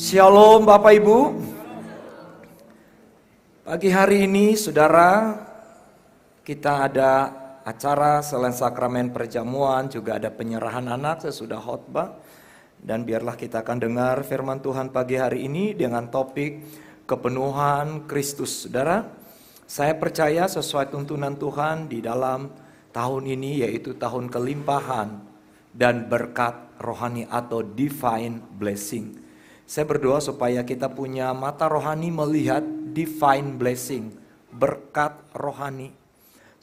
Shalom Bapak Ibu. Pagi hari ini saudara, kita ada acara selain sakramen perjamuan, juga ada penyerahan anak sesudah khotbah. Dan biarlah kita akan dengar firman Tuhan pagi hari ini dengan topik kepenuhan Kristus. Saudara, saya percaya sesuai tuntunan Tuhan di dalam tahun ini, yaitu tahun kelimpahan dan berkat rohani atau divine blessing. Saya berdoa supaya kita punya mata rohani melihat divine blessing, berkat rohani.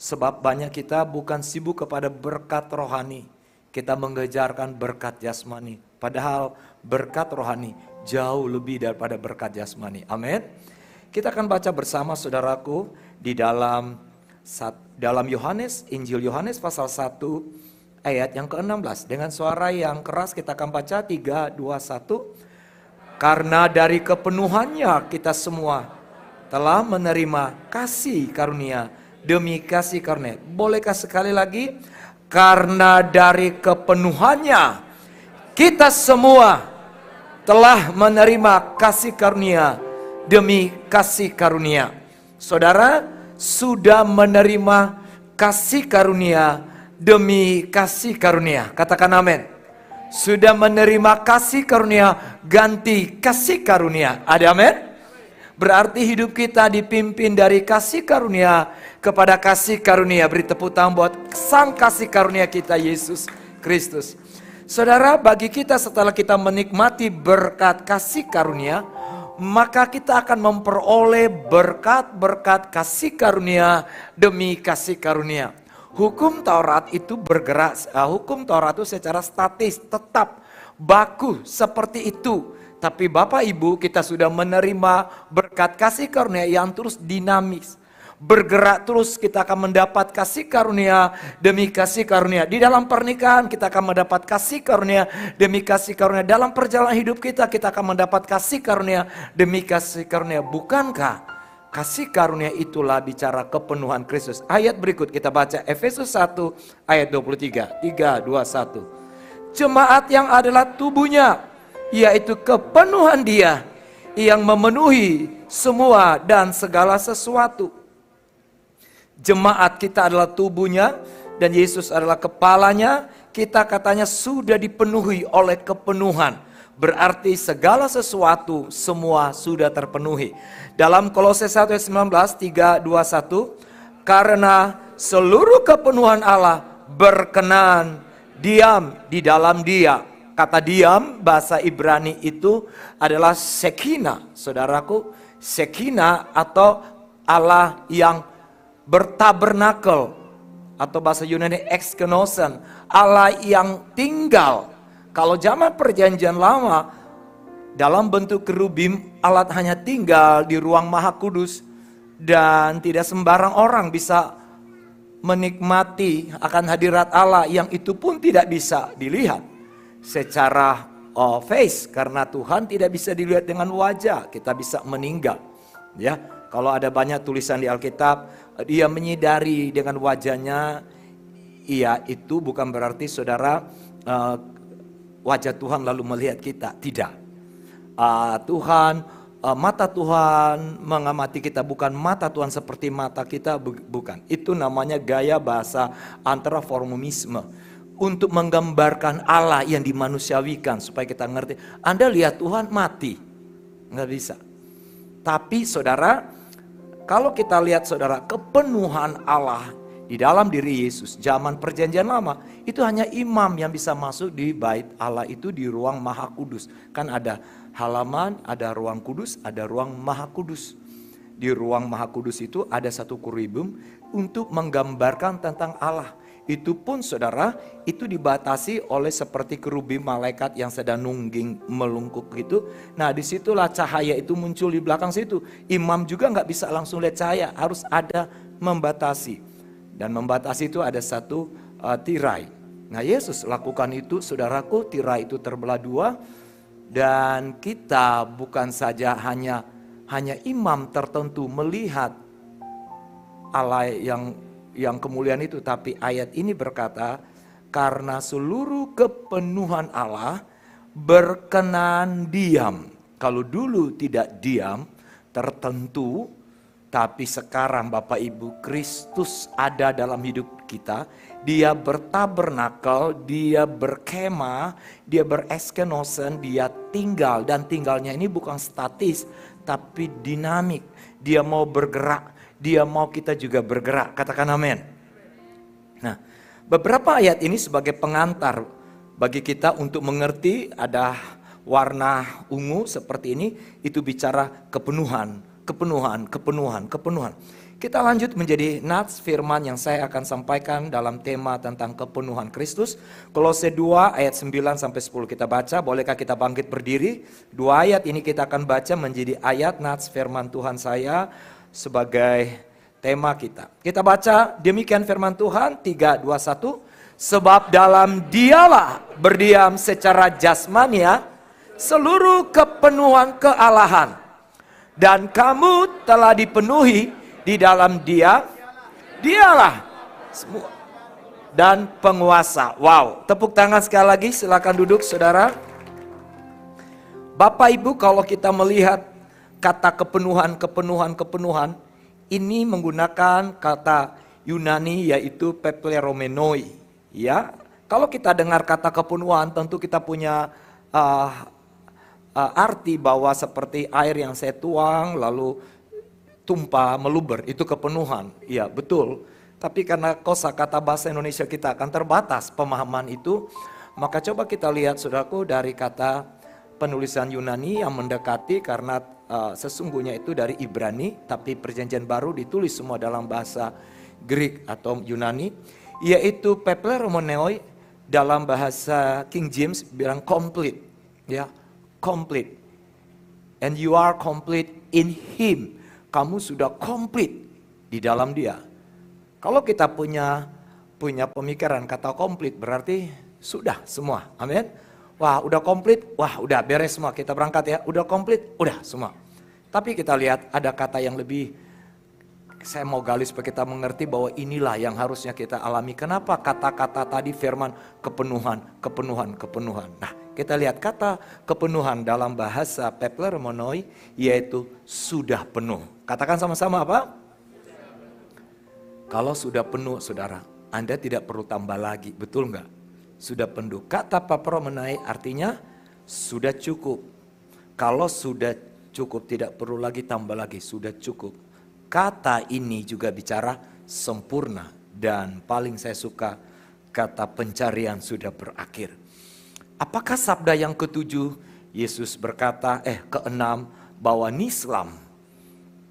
Sebab banyak kita bukan sibuk kepada berkat rohani, kita mengejarkan berkat jasmani. Padahal berkat rohani jauh lebih daripada berkat jasmani. Amin. Kita akan baca bersama saudaraku di dalam Yohanes, Injil Yohanes pasal 1 ayat yang ke-16. Dengan suara yang keras kita akan baca 3, 2, 1. Karena dari kepenuhannya kita semua telah menerima kasih karunia demi kasih karunia. Bolehkah sekali lagi? Karena dari kepenuhannya kita semua telah menerima kasih karunia demi kasih karunia. Saudara sudah menerima kasih karunia demi kasih karunia. Katakan amin. Sudah menerima kasih karunia ganti kasih karunia. Ada amin? Berarti hidup kita dipimpin dari kasih karunia kepada kasih karunia. Beri tepuk tangan buat sang kasih karunia kita, Yesus Kristus. Saudara, bagi kita setelah kita menikmati berkat kasih karunia, maka kita akan memperoleh berkat-berkat kasih karunia demi kasih karunia. Hukum Taurat itu bergerak, hukum Taurat itu secara statis, tetap, baku seperti itu. Tapi Bapak Ibu, kita sudah menerima berkat kasih karunia yang terus dinamis. Bergerak terus, kita akan mendapat kasih karunia demi kasih karunia. Di dalam pernikahan kita akan mendapat kasih karunia demi kasih karunia. Dalam perjalanan hidup kita akan mendapat kasih karunia demi kasih karunia. Bukankah kasih karunia itulah bicara kepenuhan Kristus? Ayat berikut kita baca Efesus 1 ayat 23. 3, 2, 1. Jemaat yang adalah tubuhnya, yaitu kepenuhan Dia yang memenuhi semua dan segala sesuatu. Jemaat kita adalah tubuhnya dan Yesus adalah kepalanya. Kita katanya sudah dipenuhi oleh kepenuhan. Berarti segala sesuatu semua sudah terpenuhi. Dalam Kolose 1 ayat 19, 3, 2, 1. Karena seluruh kepenuhan Allah berkenan diam di dalam Dia. Kata diam bahasa Ibrani itu adalah Shekinah. Saudaraku, Shekinah atau Allah yang bertabernakel, atau bahasa Yunani exkenosen, Allah yang tinggal. Kalau zaman perjanjian lama dalam bentuk kerubim, Allah hanya tinggal di ruang maha kudus dan tidak sembarang orang bisa menikmati akan hadirat Allah, yang itu pun tidak bisa dilihat secara face karena Tuhan tidak bisa dilihat dengan wajah, kita bisa meninggal. Ya, kalau ada banyak tulisan di Alkitab, dia menyidari dengan wajahnya, iya itu bukan berarti saudara wajah Tuhan lalu melihat kita, tidak. Mata Tuhan mengamati kita, bukan mata Tuhan seperti mata kita, bukan. Itu namanya gaya bahasa anthropomorphisme untuk menggambarkan Allah yang dimanusiawikan supaya kita ngerti. Anda lihat Tuhan mati, nggak bisa. Tapi saudara, kalau kita lihat saudara kepenuhan Allah di dalam diri Yesus, zaman perjanjian lama, itu hanya imam yang bisa masuk di bait Allah itu di ruang maha kudus. Kan ada halaman, ada ruang kudus, ada ruang maha kudus. Di ruang maha kudus itu ada satu kerubim untuk menggambarkan tentang Allah. Itu pun saudara, itu dibatasi oleh seperti kerubim malaikat yang sedang nungging melungkuk gitu. Nah disitulah cahaya itu muncul di belakang situ. Imam juga gak bisa langsung lihat cahaya, harus ada membatasi. Dan membatasi itu ada satu tirai. Nah Yesus lakukan itu, saudaraku, tirai itu terbelah dua. Dan kita bukan saja hanya imam tertentu melihat Allah yang kemuliaan itu, tapi ayat ini berkata, karena seluruh kepenuhan Allah berkenan diam. Kalau dulu tidak diam, tertentu, tapi sekarang Bapak Ibu, Kristus ada dalam hidup kita. Dia bertabernakel, dia berkemah, dia bereskenosen, dia tinggal. Dan tinggalnya ini bukan statis, tapi dinamik. Dia mau bergerak, dia mau kita juga bergerak. Katakan amin. Nah, beberapa ayat ini sebagai pengantar bagi kita untuk mengerti. Ada warna ungu seperti ini, itu bicara kepenuhan. Kita lanjut menjadi nats firman yang saya akan sampaikan dalam tema tentang kepenuhan Kristus. Kolose 2 ayat 9 sampai 10 kita baca. Bolehkah kita bangkit berdiri? 2 ayat ini kita akan baca menjadi ayat nats firman Tuhan saya sebagai tema kita. Kita baca demikian firman Tuhan 3, 2, 1. Sebab dalam Dialah berdiam secara jasmania seluruh kepenuhan kealahan. Dan kamu telah dipenuhi di dalam Dialah semua dan penguasa. Wow, tepuk tangan sekali lagi, silakan duduk saudara. Bapak Ibu, kalau kita melihat kata kepenuhan, ini menggunakan kata Yunani yaitu pepleromenoi. Ya, kalau kita dengar kata kepenuhan, tentu kita punya arti bahwa seperti air yang saya tuang lalu tumpah meluber, itu kepenuhan. Iya betul, tapi karena kosakata bahasa Indonesia kita akan terbatas pemahaman itu, maka coba kita lihat saudaraku dari kata penulisan Yunani yang mendekati, karena sesungguhnya itu dari Ibrani, tapi perjanjian baru ditulis semua dalam bahasa Greek atau Yunani, yaitu pepleromenoi. Dalam bahasa King James bilang complete, ya, complete. And you are complete in Him. Kamu sudah komplit di dalam Dia. Kalau kita punya pemikiran kata komplit berarti sudah semua. Amin. Wah, udah komplit. Wah, udah beres semua. Kita berangkat ya. Udah komplit. Udah semua. Tapi kita lihat ada kata yang lebih, saya mau gali supaya kita mengerti bahwa inilah yang harusnya kita alami. Kenapa kata-kata tadi firman kepenuhan. Nah, kita lihat kata kepenuhan dalam bahasa pepleromenoi yaitu sudah penuh. Katakan sama-sama apa? Kalau sudah penuh saudara, Anda tidak perlu tambah lagi, betul nggak? Sudah penuh. Kata pepleromenoi artinya sudah cukup. Kalau sudah cukup tidak perlu lagi tambah lagi, sudah cukup. Kata ini juga bicara sempurna, dan paling saya suka kata pencarian sudah berakhir. Apakah sabda yang ketujuh? Yesus berkata, keenam, bahwa nislam,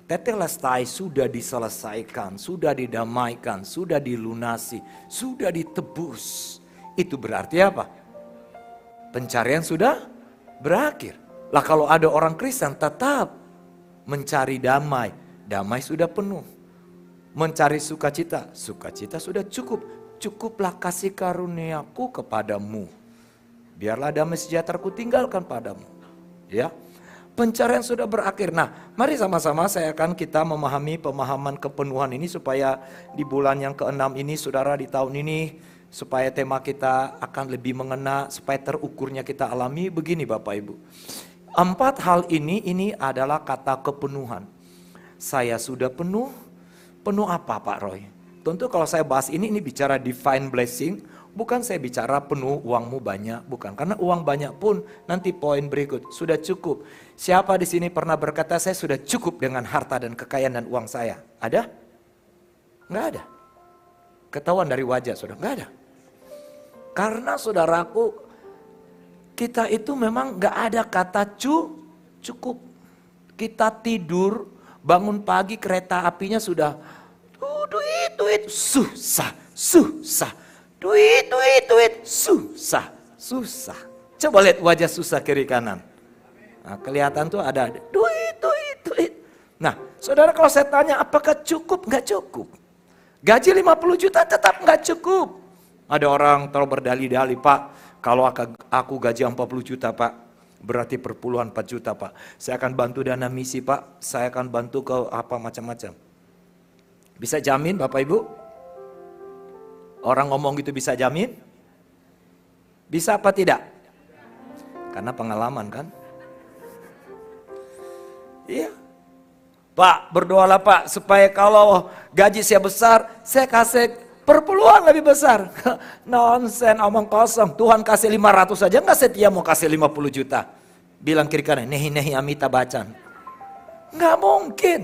tetelestai sudah diselesaikan, sudah didamaikan, sudah dilunasi, sudah ditebus. Itu berarti apa? Pencarian sudah berakhir. Lah kalau ada orang Kristen tetap mencari damai, damai sudah penuh. Mencari sukacita, sukacita sudah cukup. Cukuplah kasih karuniaku kepadamu. Biarlah damai sejahteraku tinggalkan padamu. Ya, pencarian sudah berakhir. Nah, mari sama-sama kita memahami pemahaman kepenuhan ini supaya di bulan yang ke-6 ini, saudara, di tahun ini, supaya tema kita akan lebih mengena, supaya terukurnya kita alami. Begini Bapak Ibu, 4 hal ini adalah kata kepenuhan. Saya sudah penuh. Penuh apa Pak Roy? Tentu kalau saya bahas ini bicara divine blessing. Bukan saya bicara penuh uangmu banyak, bukan. Karena uang banyak pun nanti poin berikut sudah cukup. Siapa di sini pernah berkata saya sudah cukup dengan harta dan kekayaan dan uang saya? Ada? Nggak ada. Ketahuan dari wajah saudara, nggak ada. Karena saudaraku, kita itu memang nggak ada kata cukup. Kita tidur, bangun pagi kereta apinya sudah duit, susah. Duit, susah. Coba lihat wajah susah kiri kanan. Nah, kelihatan tuh ada duit. Nah, saudara, kalau saya tanya apakah cukup? Nggak cukup. Gaji 50 juta tetap nggak cukup. Ada orang terlalu berdali-dali, Pak, kalau aku gaji 40 juta Pak, berarti perpuluhan 4 juta Pak. Saya akan bantu dana misi Pak, saya akan bantu ke apa macam-macam. Bisa jamin Bapak Ibu? Orang ngomong gitu bisa jamin? Bisa apa tidak? Karena pengalaman kan? Iya. Pak, berdoalah Pak, supaya kalau gaji saya besar, saya kasih perpuluhan lebih besar. Nonsen, omong kosong. Tuhan kasih 500 aja, nggak setia mau kasih 50 juta. Bilang kiri kanan, nehi amita bacan. Nggak mungkin.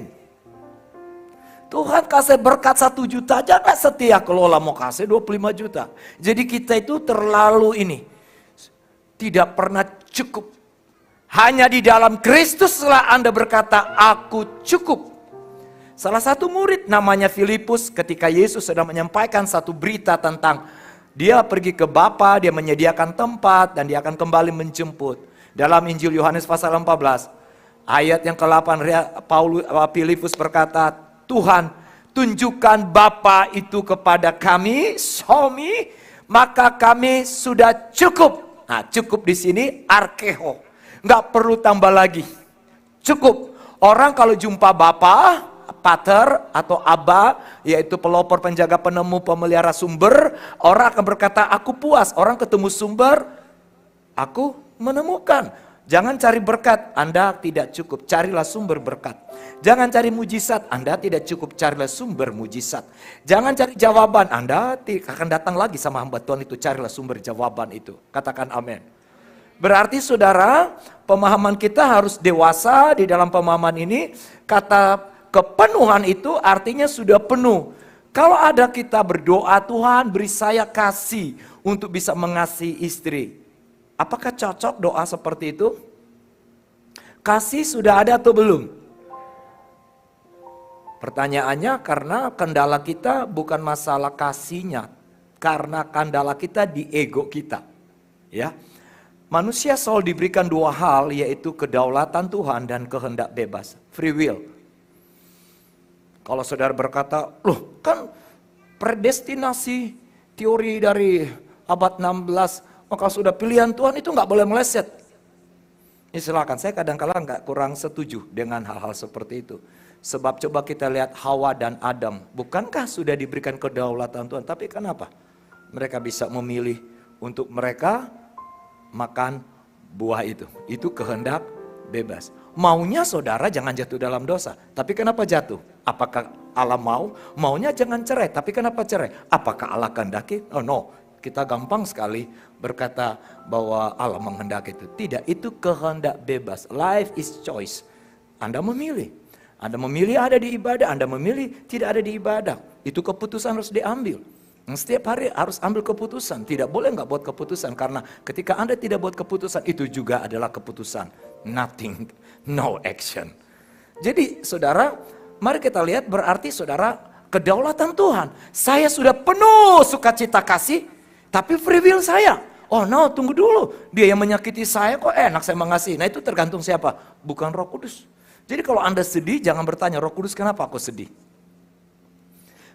Tuhan kasih berkat 1 juta aja nggak setia, kelola mau kasih 25 juta. Jadi kita itu terlalu tidak pernah cukup. Hanya di dalam Kristuslah Anda berkata, aku cukup. Salah satu murid namanya Filipus, ketika Yesus sedang menyampaikan satu berita tentang dia pergi ke Bapa, dia menyediakan tempat, dan dia akan kembali menjemput. Dalam Injil Yohanes pasal 14, ayat yang ke-8, Filipus berkata, Tuhan, tunjukkan Bapa itu kepada kami, somi, maka kami sudah cukup. Nah, cukup di sini arkeho. Nggak perlu tambah lagi. Cukup. Orang kalau jumpa Bapa, Pater atau Aba, yaitu pelopor, penjaga, penemu, pemelihara sumber, orang akan berkata, aku puas. Orang ketemu sumber, aku menemukan. Jangan cari berkat, Anda tidak cukup. Carilah sumber berkat. Jangan cari mujizat, Anda tidak cukup. Carilah sumber mujizat. Jangan cari jawaban, Anda akan datang lagi sama hamba Tuhan itu. Carilah sumber jawaban itu. Katakan amin. Berarti saudara, pemahaman kita harus dewasa di dalam pemahaman ini. Kata kepenuhan itu artinya sudah penuh. Kalau ada kita berdoa, Tuhan beri saya kasih untuk bisa mengasihi istri. Apakah cocok doa seperti itu? Kasih sudah ada atau belum? Pertanyaannya karena kendala kita bukan masalah kasihnya. Karena kendala kita di ego kita. Ya. Manusia selalu diberikan 2 hal, yaitu kedaulatan Tuhan dan kehendak bebas. Free will. Kalau saudara berkata, loh kan predestinasi teori dari abad 16, maka sudah pilihan Tuhan itu nggak boleh meleset. Ya silakan, saya kadang-kadang nggak kurang setuju dengan hal-hal seperti itu. Sebab coba kita lihat Hawa dan Adam, bukankah sudah diberikan kedaulatan Tuhan? Tapi kenapa mereka bisa memilih untuk mereka makan buah itu? Itu kehendak bebas. Maunya saudara jangan jatuh dalam dosa. Tapi kenapa jatuh? Apakah Allah mau? Maunya jangan cerai. Tapi kenapa cerai? Apakah Allah kehendaki? Oh no. Kita gampang sekali berkata bahwa Allah menghendaki itu. Tidak, itu kehendak bebas. Life is choice. Anda memilih. Anda memilih ada di ibadah, Anda memilih tidak ada di ibadah. Itu keputusan harus diambil. Setiap hari harus ambil keputusan. Tidak boleh nggak buat keputusan. Karena ketika Anda tidak buat keputusan, itu juga adalah keputusan. Nothing, no action. Jadi saudara, mari kita lihat berarti saudara, kedaulatan Tuhan. Saya sudah penuh sukacita kasih, tapi free will saya. Oh no, tunggu dulu. Dia yang menyakiti saya kok enak saya mengasihi. Nah itu tergantung siapa? Bukan Roh Kudus. Jadi kalau Anda sedih, jangan bertanya, Roh Kudus kenapa aku sedih?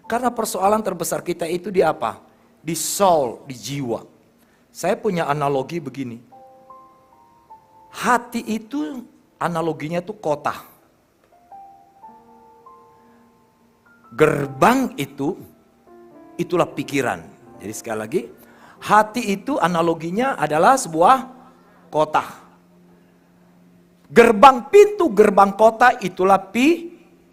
Karena persoalan terbesar kita itu di apa? Di soul, di jiwa. Saya punya analogi begini. Hati itu analoginya itu kota. Gerbang itu, itulah pikiran. Jadi sekali lagi, hati itu analoginya adalah sebuah kota. Gerbang pintu gerbang kota itulah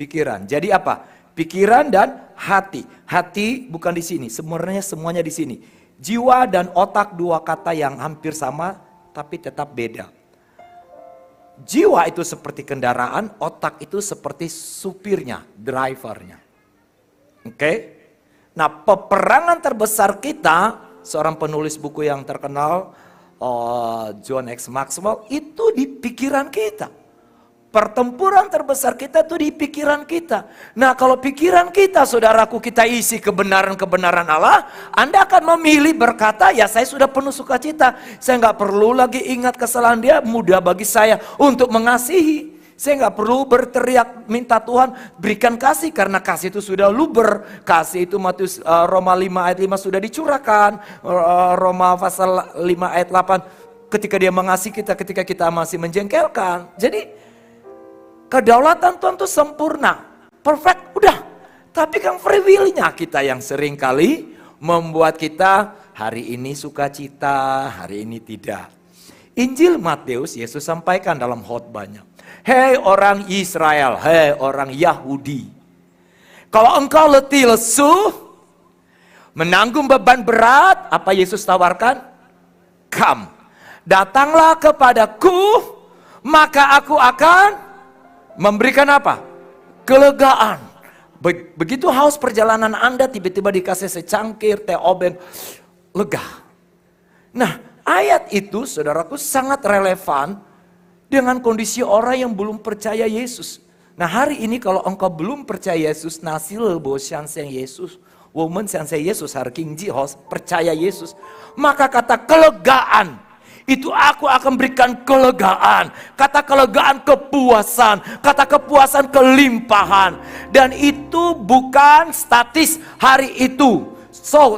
pikiran. Jadi apa? Pikiran dan hati. Hati bukan di sini, semuanya di sini. Jiwa dan otak 2 kata yang hampir sama tapi tetap beda. Jiwa itu seperti kendaraan, otak itu seperti supirnya, drivernya. Oke? Nah, peperangan terbesar kita, seorang penulis buku yang terkenal, John X. Maxwell, itu di pikiran kita. Pertempuran terbesar kita itu di pikiran kita. Nah kalau pikiran kita saudaraku kita isi kebenaran-kebenaran Allah, Anda akan memilih berkata, ya saya sudah penuh sukacita. Saya nggak perlu lagi ingat kesalahan dia, mudah bagi saya untuk mengasihi. Saya nggak perlu berteriak minta Tuhan berikan kasih, karena kasih itu sudah luber. Kasih itu Roma 5 ayat 5 sudah dicurahkan. Roma pasal 5 ayat 8 ketika dia mengasihi kita ketika kita masih menjengkelkan. Jadi kedaulatan Tuhan itu sempurna, perfect, udah. Tapi kan free will-nya kita yang sering kali membuat kita hari ini sukacita, hari ini tidak. Injil Matius, Yesus sampaikan dalam khotbahnya. Hei orang Israel, hei orang Yahudi. Kalau engkau letih lesu, menanggung beban berat, apa Yesus tawarkan? Come, datanglah kepadaku, maka aku akan memberikan apa? Kelegaan. Begitu haus perjalanan Anda, tiba-tiba dikasih secangkir teh obeng, lega. Nah, ayat itu saudaraku sangat relevan dengan kondisi orang yang belum percaya Yesus. Nah, hari ini kalau engkau belum percaya Yesus, nasil bo syanseng Yesus, woman syanseng Yesus, har King Jihos, percaya Yesus, maka kata kelegaan, itu aku akan berikan kelegaan. Kata kelegaan kepuasan, kata kepuasan kelimpahan. Dan itu bukan statis hari itu.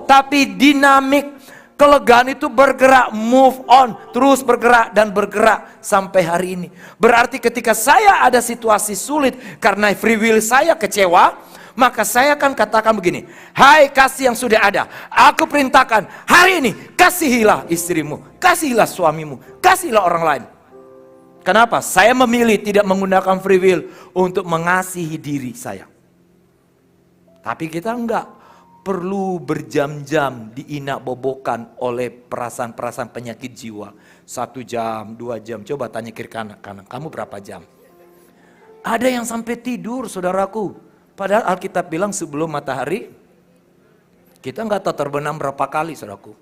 Tapi dinamik. Kelegaan itu bergerak, move on, terus bergerak dan bergerak sampai hari ini. Berarti ketika saya ada situasi sulit karena free will saya kecewa, maka saya akan katakan begini, hai kasih yang sudah ada, aku perintahkan hari ini kasihilah istrimu, kasihilah suamimu, kasihilah orang lain. Kenapa? Saya memilih tidak menggunakan free will untuk mengasihi diri saya. Tapi kita enggak perlu berjam-jam diinak-bobokan oleh perasaan-perasaan penyakit jiwa. 1 jam, 2 jam. Coba tanya kiri kanan, kamu berapa jam? Ada yang sampai tidur, saudaraku. Padahal Alkitab bilang sebelum matahari, kita nggak tahu terbenam berapa kali, saudaraku.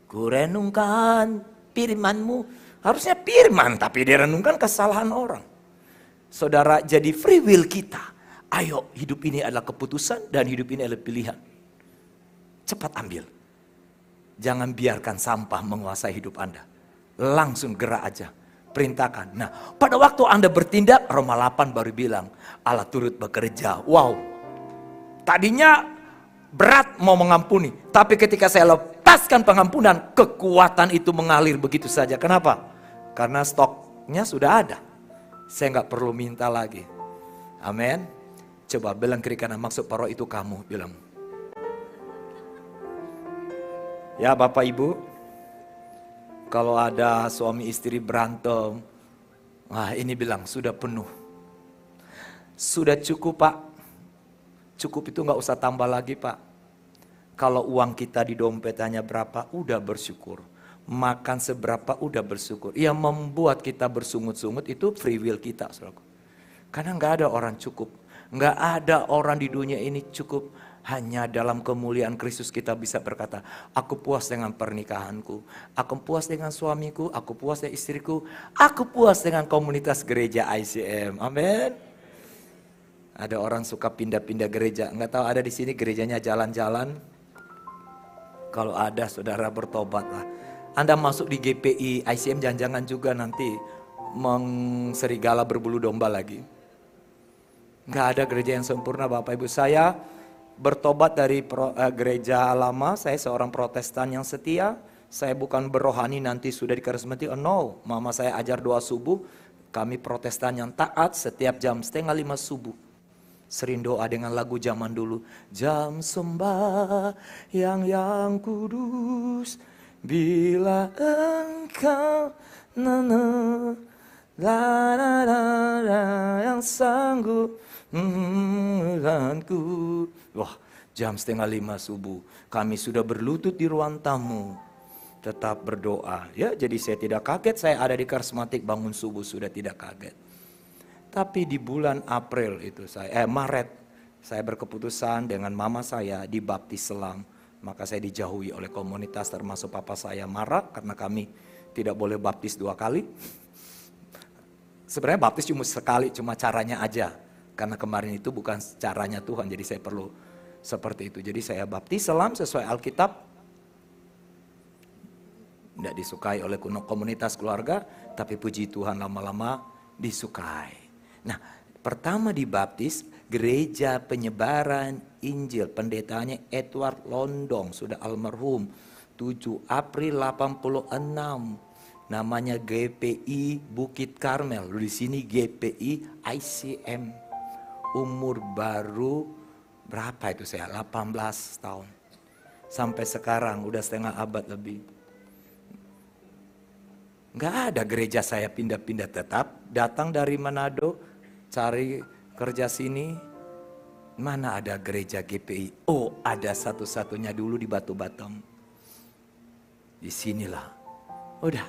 Kurenungkan firman-Mu. Harusnya firman, tapi direnungkan kesalahan orang. Saudara, jadi free will kita. Ayo, hidup ini adalah keputusan dan hidup ini adalah pilihan. Cepat ambil. Jangan biarkan sampah menguasai hidup Anda. Langsung gerak aja. Perintahkan. Nah, pada waktu Anda bertindak, Roma 8 baru bilang, Allah turut bekerja. Wow. Tadinya berat mau mengampuni. Tapi ketika saya lepaskan pengampunan, kekuatan itu mengalir begitu saja. Kenapa? Karena stoknya sudah ada. Saya nggak perlu minta lagi. Amin. Coba bilang kiri kanan, maksud paroh itu kamu, bilang. Ya Bapak Ibu, kalau ada suami istri berantem, wah ini bilang sudah penuh. Sudah cukup Pak. Cukup itu nggak usah tambah lagi Pak. Kalau uang kita di dompet hanya berapa, udah bersyukur. Makan seberapa, udah bersyukur. Yang membuat kita bersungut-sungut itu free will kita. Saudara. Karena nggak ada orang cukup. Nggak ada orang di dunia ini cukup. Hanya dalam kemuliaan Kristus kita bisa berkata, aku puas dengan pernikahanku, aku puas dengan suamiku, aku puas dengan istriku, aku puas dengan komunitas gereja ICM. Amin. Ada orang suka pindah-pindah gereja, nggak tahu ada di sini gerejanya jalan-jalan. Kalau ada, saudara bertobatlah. Anda masuk di GPI ICM, jangan-jangan juga nanti serigala berbulu domba lagi. Nggak ada gereja yang sempurna Bapak Ibu. Saya bertobat dari gereja lama, saya seorang Protestan yang setia. Saya bukan berrohani nanti sudah dikarismatik. Oh no, mama saya ajar doa subuh. Kami Protestan yang taat setiap jam 4:30 subuh. Sering doa dengan lagu zaman dulu. Jam sembah yang kudus, bila engkau yang sanggup Wah, jam 4:30 subuh. Kami sudah berlutut di ruang tamu. Tetap berdoa. Ya, jadi saya tidak kaget saya ada di karismatik bangun subuh, sudah tidak kaget. Tapi di bulan April itu Maret saya berkeputusan dengan mama saya dibaptis selam. Maka saya dijauhi oleh komunitas termasuk papa saya marah karena kami tidak boleh baptis 2 kali. Sebenarnya baptis cuma sekali, cuma caranya aja. Karena kemarin itu bukan caranya Tuhan, jadi saya perlu seperti itu. Jadi saya baptis selam sesuai Alkitab. Tidak disukai oleh komunitas keluarga, tapi puji Tuhan lama-lama disukai. Nah, pertama dibaptis gereja penyebaran Injil. Pendetanya Edward Londong, sudah almarhum. 7 April 86. Namanya GPI Bukit Karmel. Di sini GPI ICM. Umur baru berapa itu saya? 18 tahun. Sampai sekarang udah setengah abad lebih. Nggak ada gereja saya pindah-pindah, tetap datang dari Manado, cari kerja sini. Mana ada gereja GPI? Oh, ada satu-satunya dulu di Batu Batam. Di sinilah. Udah.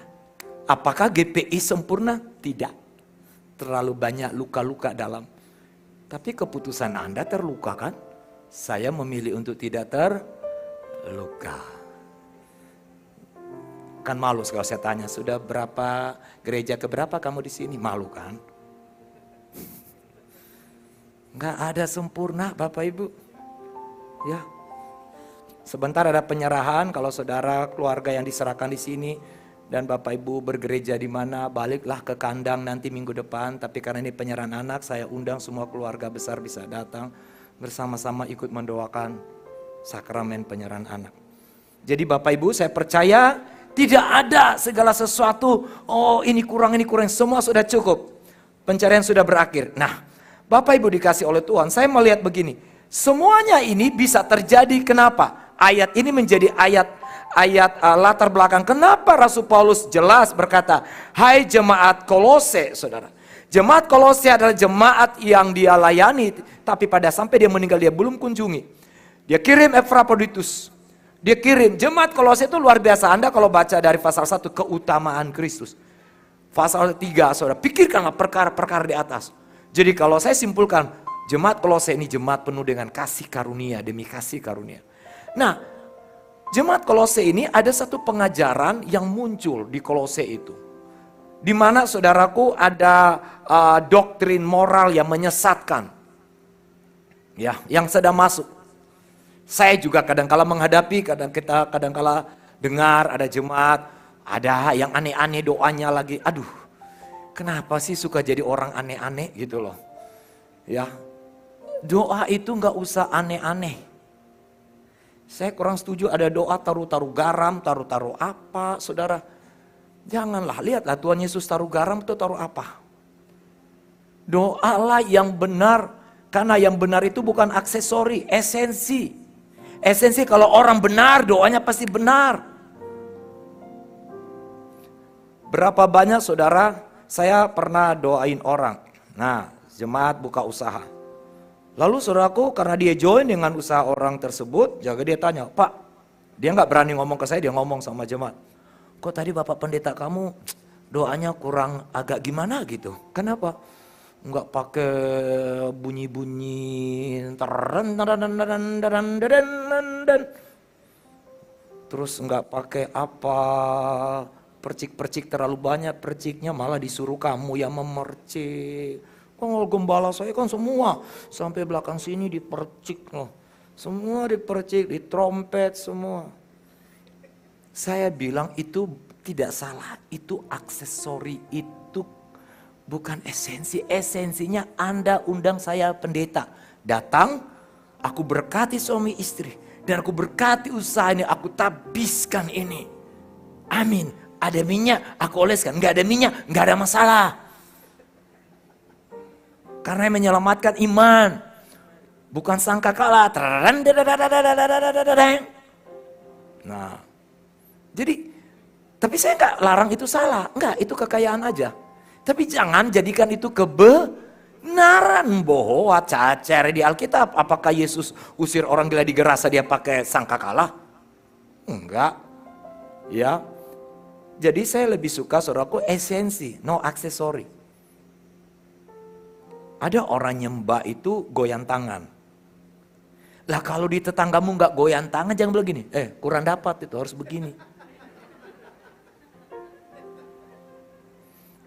Apakah GPI sempurna? Tidak. Terlalu banyak luka-luka dalam. Tapi keputusan Anda terluka kan? Saya memilih untuk tidak terluka. Kan malu kalau saya tanya, sudah berapa gereja keberapa kamu di sini? Malu kan? Nggak ada sempurna Bapak Ibu. Ya. Sebentar ada penyerahan, kalau saudara keluarga yang diserahkan di sini dan Bapak Ibu bergereja di mana, baliklah ke kandang nanti minggu depan. Tapi karena ini penyerahan anak, saya undang semua keluarga besar bisa datang bersama-sama ikut mendoakan sakramen penyerahan anak. Jadi Bapak Ibu, saya percaya tidak ada segala sesuatu, oh ini kurang, semua sudah cukup. Pencarian sudah berakhir. Nah, Bapak Ibu dikasih oleh Tuhan, saya melihat begini, semuanya ini bisa terjadi. Kenapa? Ayat ini menjadi ayat latar belakang. Kenapa Rasul Paulus jelas berkata, hai jemaat Kolose, saudara. Jemaat Kolose adalah jemaat yang dia layani, tapi pada sampai dia meninggal dia belum kunjungi. Dia kirim Epaphroditus. Dia kirim, jemaat Kolose itu luar biasa. Anda kalau baca dari pasal 1, keutamaan Kristus. Pasal 3, saudara, pikirkanlah perkara-perkara di atas. Jadi kalau saya simpulkan, jemaat Kolose ini jemaat penuh dengan kasih karunia, demi kasih karunia. Nah, jemaat Kolose ini ada satu pengajaran yang muncul di Kolose itu. Di mana saudaraku ada doktrin moral yang menyesatkan. Ya, yang sedang masuk. Saya juga kadang-kala menghadapi, kadang-kala dengar ada jemaat, ada yang aneh-aneh doanya lagi. Aduh, kenapa sih suka jadi orang aneh-aneh gitu loh. Ya, doa itu nggak usah aneh-aneh. Saya kurang setuju ada doa taruh-taruh garam, taruh-taruh apa, saudara. Janganlah, lihatlah Tuhan Yesus taruh garam itu taruh apa. Doalah yang benar, karena yang benar itu bukan aksesori, esensi. Esensi kalau orang benar, doanya pasti benar. Berapa banyak saudara, saya pernah doain orang. Nah, jemaat buka usaha. Lalu saudaraku karena dia join dengan usaha orang tersebut, jaga dia tanya, Pak, dia nggak berani ngomong ke saya, dia ngomong sama jemaat. Kok tadi Bapak Pendeta kamu doanya kurang agak gimana gitu? Kenapa? Nggak pakai bunyi-bunyi terus nggak pakai apa percik-percik terlalu banyak, perciknya malah disuruh kamu yang memercik. Kalau gembala saya kan semua sampai belakang sini dipercik loh, semua dipercik, ditrompet semua. Saya bilang itu tidak salah, itu aksesori, itu bukan esensi. Esensinya Anda undang saya pendeta. Datang, aku berkati suami istri. Dan aku berkati usaha ini, aku tabiskan ini. Amin. Ada minyak, aku oleskan. Enggak ada minyak, enggak ada masalah. Karena yang menyelamatkan iman. Bukan sangkakala. Nah, jadi, tapi saya enggak larang itu salah. Enggak, itu kekayaan aja. Tapi jangan jadikan itu kebenaran. Bohong, cacer di Alkitab. Apakah Yesus usir orang gila di Gerasa dia pakai sangkakala? Enggak. Ya. Jadi saya lebih suka saudaraku esensi, no aksesori. Ada orang nyembah itu goyang tangan. Lah kalau di tetanggamu enggak goyang tangan jangan begini. Kurang dapat itu harus begini.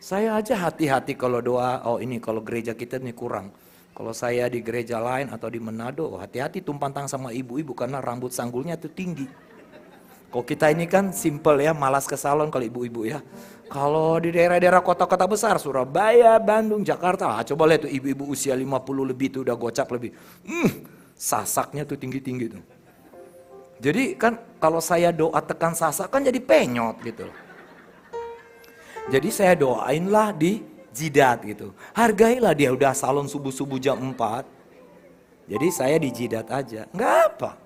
Saya aja hati-hati kalau doa, oh ini kalau gereja kita ini kurang. Kalau saya di gereja lain atau di Manado, hati-hati tumpang tangan sama ibu-ibu karena rambut sanggulnya itu tinggi. Kalau kita ini kan simple ya, malas ke salon kalau ibu-ibu ya. Kalau di daerah-daerah kota-kota besar, Surabaya, Bandung, Jakarta, coba lihat tuh ibu-ibu usia 50 lebih tuh udah gocap lebih. Sasaknya tuh tinggi-tinggi tuh. Jadi kan kalau saya doa tekan sasak kan jadi penyot gitu. Jadi saya doainlah di jidat gitu. Hargailah dia udah salon subuh-subuh jam 4. Jadi saya di jidat aja. Enggak apa.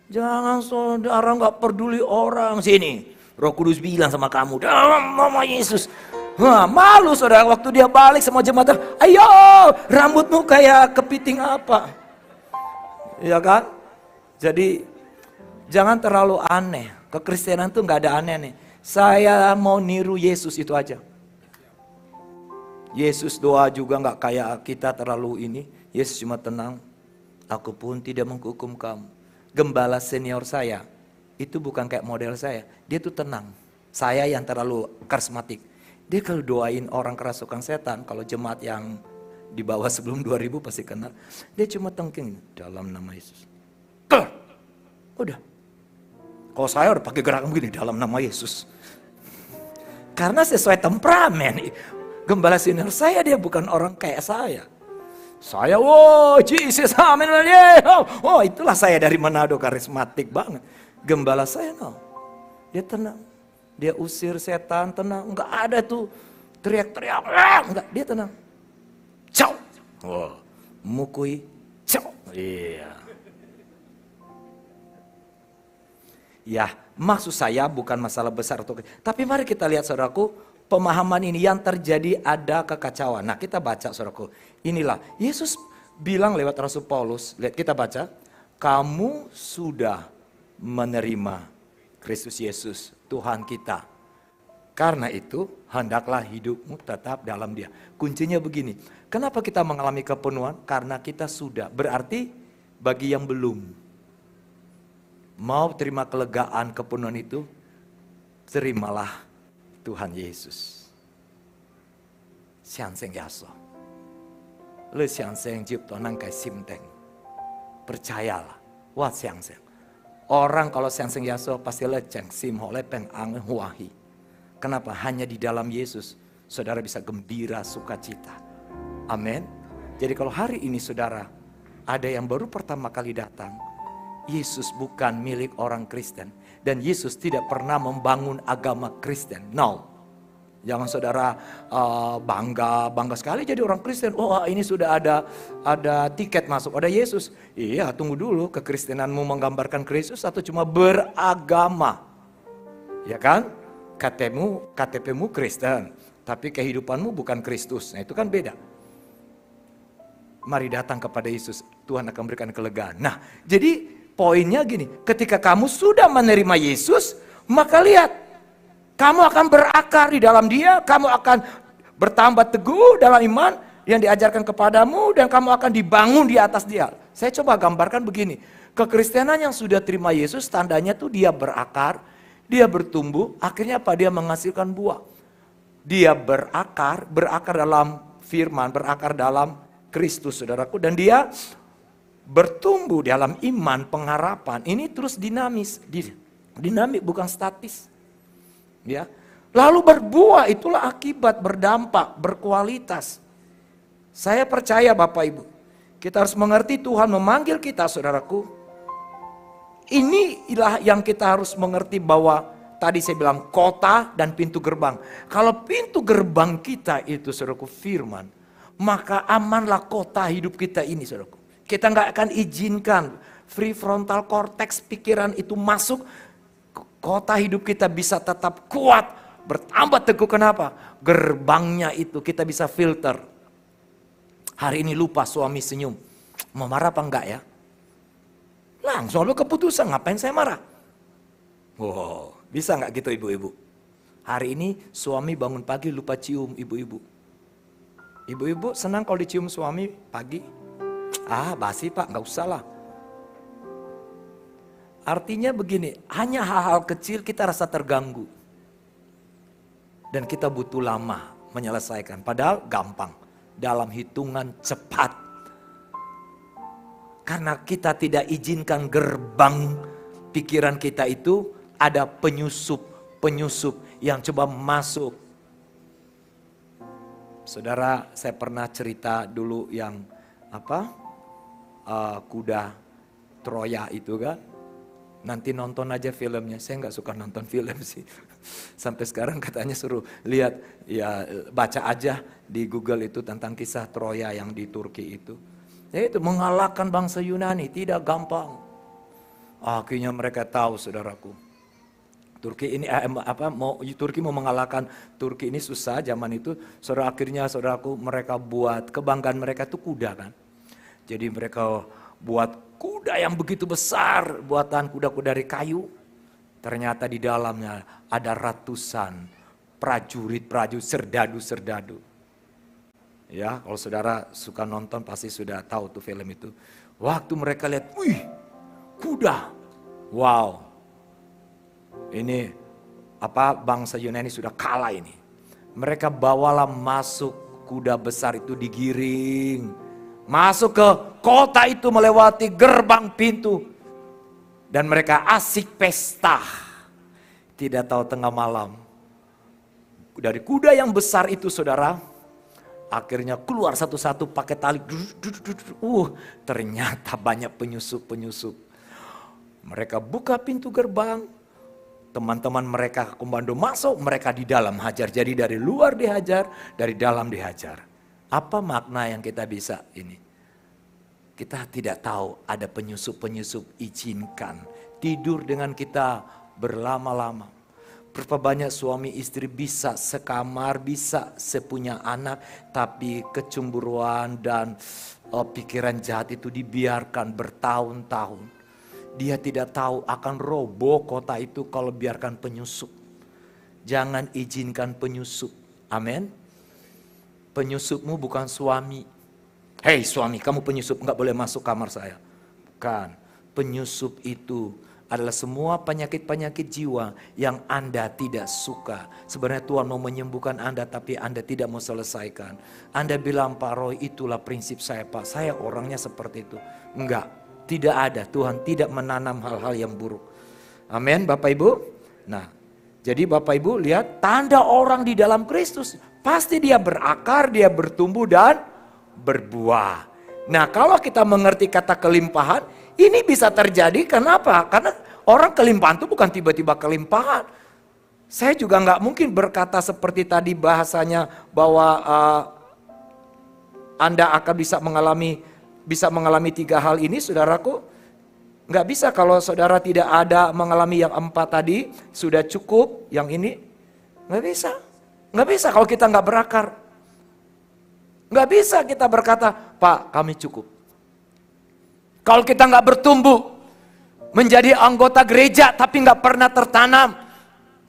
Jangan saudara nggak peduli orang sini. Roh Kudus bilang sama kamu, dalam nama Yesus. Wah, malu saudara, waktu dia balik semua jemaat, ayo rambutmu kayak kepiting apa. Ya kan? Jadi jangan terlalu aneh. Kekristenan tuh gak ada aneh-aneh. Saya mau niru Yesus itu aja. Yesus doa juga gak kayak kita terlalu ini. Yesus cuma tenang. Aku pun tidak menghukum kamu. Gembala senior saya itu bukan kayak model saya. Dia tuh tenang. Saya yang terlalu karismatik. Dia kalau doain orang kerasukan setan, kalau jemaat yang di bawah sebelum 2000 pasti kenal. Dia cuma tengking dalam nama Yesus. Udah. Kalau saya udah pakai gerakan begini dalam nama Yesus. Karena sesuai temperamen. Gembala senior saya dia bukan orang kayak saya. Saya, wow, Jesus, amin, oh itulah saya dari Manado, karismatik banget. Gembala saya, no, dia tenang. Dia usir setan, tenang. Enggak ada tuh teriak-teriak. Enggak, dia tenang. Ciao. Wow. Mukui. Ciao. Iya. Ya, maksud saya bukan masalah besar atau tapi mari kita lihat saudaraku, pemahaman ini yang terjadi ada kekacauan. Nah, kita baca saudaraku. Inilah Yesus bilang lewat Rasul Paulus, lihat kita baca, kamu sudah menerima Kristus Yesus, Tuhan kita. Karena itu, hendaklah hidupmu tetap dalam Dia. Kuncinya begini, kenapa kita mengalami kepenuhan? Karena kita sudah, berarti bagi yang belum mau terima kelegaan kepenuhan itu, terimalah Tuhan Yesus. Xiang seng yaso. Le xiang seng jipto nang kai sim teng. Percayalah, wa xiang seng. Orang kalau xiang seng yaso pasti leceng sim ho lepeng ang huahi. Kenapa? Hanya di dalam Yesus saudara bisa gembira, sukacita. Amin. Jadi kalau hari ini saudara ada yang baru pertama kali datang, Yesus bukan milik orang Kristen. Dan Yesus tidak pernah membangun agama Kristen. No. Jangan saudara bangga sekali jadi orang Kristen. Oh ini sudah ada tiket masuk, ada Yesus. Iya, tunggu dulu, kekristenanmu menggambarkan Kristus atau cuma beragama? Ya kan? KTP-mu Kristen, tapi kehidupanmu bukan Kristus. Nah itu kan beda. Mari datang kepada Yesus, Tuhan akan berikan kelegaan. Nah, jadi poinnya gini, ketika kamu sudah menerima Yesus, maka lihat, kamu akan berakar di dalam Dia, kamu akan bertambah teguh dalam iman yang diajarkan kepadamu, dan kamu akan dibangun di atas Dia. Saya coba gambarkan begini, kekristenan yang sudah terima Yesus, tandanya tuh dia berakar, dia bertumbuh, akhirnya apa? Dia menghasilkan buah. Dia berakar dalam firman, berakar dalam Kristus, saudaraku, dan dia bertumbuh dalam iman, pengharapan. Ini terus dinamis, dinamik bukan statis. Ya. Lalu berbuah, itulah akibat, berdampak, berkualitas. Saya percaya Bapak Ibu, kita harus mengerti Tuhan memanggil kita, saudaraku. Inilah yang kita harus mengerti bahwa tadi saya bilang kota dan pintu gerbang. Kalau pintu gerbang kita itu saudaraku firman, maka amanlah kota hidup kita ini saudaraku. Kita nggak akan izinkan free frontal cortex pikiran itu masuk. Kota hidup kita bisa tetap kuat, bertambah teguh. Kenapa? Gerbangnya itu kita bisa filter. Hari ini lupa suami senyum, mau marah apa enggak ya? Langsung lu keputusan, ngapain saya marah? Wow, bisa nggak gitu ibu-ibu? Hari ini suami bangun pagi lupa cium ibu-ibu. Ibu-ibu senang kalau dicium suami pagi? Ah basi pak, nggak usah lah. Artinya begini, hanya hal-hal kecil kita rasa terganggu. Dan kita butuh lama menyelesaikan, padahal gampang. Dalam hitungan cepat. Karena kita tidak izinkan gerbang pikiran kita itu ada penyusup yang coba masuk. Saudara, saya pernah cerita dulu yang kuda Troya itu kan. Nanti nonton aja filmnya. Saya nggak suka nonton film sih. Sampai sekarang katanya suruh lihat, ya baca aja di Google itu tentang kisah Troya yang di Turki itu. Itu mengalahkan bangsa Yunani tidak gampang. Akhirnya mereka tahu saudaraku. Turki ini Turki mau mengalahkan Turki ini susah zaman itu. Saudara, akhirnya saudaraku mereka buat kebanggaan mereka itu kuda kan. Jadi mereka buat kuda yang begitu besar, buatan kuda-kuda dari kayu. Ternyata di dalamnya ada ratusan prajurit-prajurit, serdadu-serdadu. Ya, kalau saudara suka nonton pasti sudah tahu tuh film itu. Waktu mereka lihat, wih, kuda. Wow. Ini bangsa Yunani sudah kalah ini. Mereka bawalah masuk kuda besar itu digiring. Masuk ke kota itu melewati gerbang pintu. Dan mereka asik pesta. Tidak tahu tengah malam. Dari kuda yang besar itu saudara, akhirnya keluar satu-satu pakai tali. Ternyata banyak penyusup-penyusup. Mereka buka pintu gerbang. Teman-teman mereka komando masuk, mereka di dalam hajar. Jadi dari luar dihajar, dari dalam dihajar. Apa makna yang kita bisa ini? Kita tidak tahu ada penyusup-penyusup, izinkan tidur dengan kita berlama-lama. Berapa banyak suami istri bisa sekamar, bisa sepunya anak, tapi kecemburuan dan pikiran jahat itu dibiarkan bertahun-tahun. Dia tidak tahu akan roboh kota itu kalau biarkan penyusup. Jangan izinkan penyusup. Amin. Penyusupmu bukan suami. Hei suami, kamu penyusup, enggak boleh masuk kamar saya. Bukan. Penyusup itu adalah semua penyakit-penyakit jiwa yang Anda tidak suka. Sebenarnya Tuhan mau menyembuhkan Anda tapi Anda tidak mau selesaikan. Anda bilang, Pak Roy, itulah prinsip saya Pak. Saya orangnya seperti itu. Enggak, tidak ada. Tuhan tidak menanam hal-hal yang buruk. Amin Bapak Ibu. Nah, jadi Bapak Ibu lihat tanda orang di dalam Kristus. Pasti dia berakar, dia bertumbuh dan berbuah. Nah, kalau kita mengerti kata kelimpahan, ini bisa terjadi kenapa? Karena orang kelimpahan itu bukan tiba-tiba kelimpahan. Saya juga nggak mungkin berkata seperti tadi bahasanya bahwa Anda akan bisa mengalami 3 hal ini, saudaraku. Nggak bisa kalau saudara tidak ada mengalami yang 4 tadi, sudah cukup yang ini. Nggak bisa. Nggak bisa kalau kita nggak berakar. Nggak bisa kita berkata, Pak kami cukup. Kalau kita nggak bertumbuh menjadi anggota gereja tapi nggak pernah tertanam,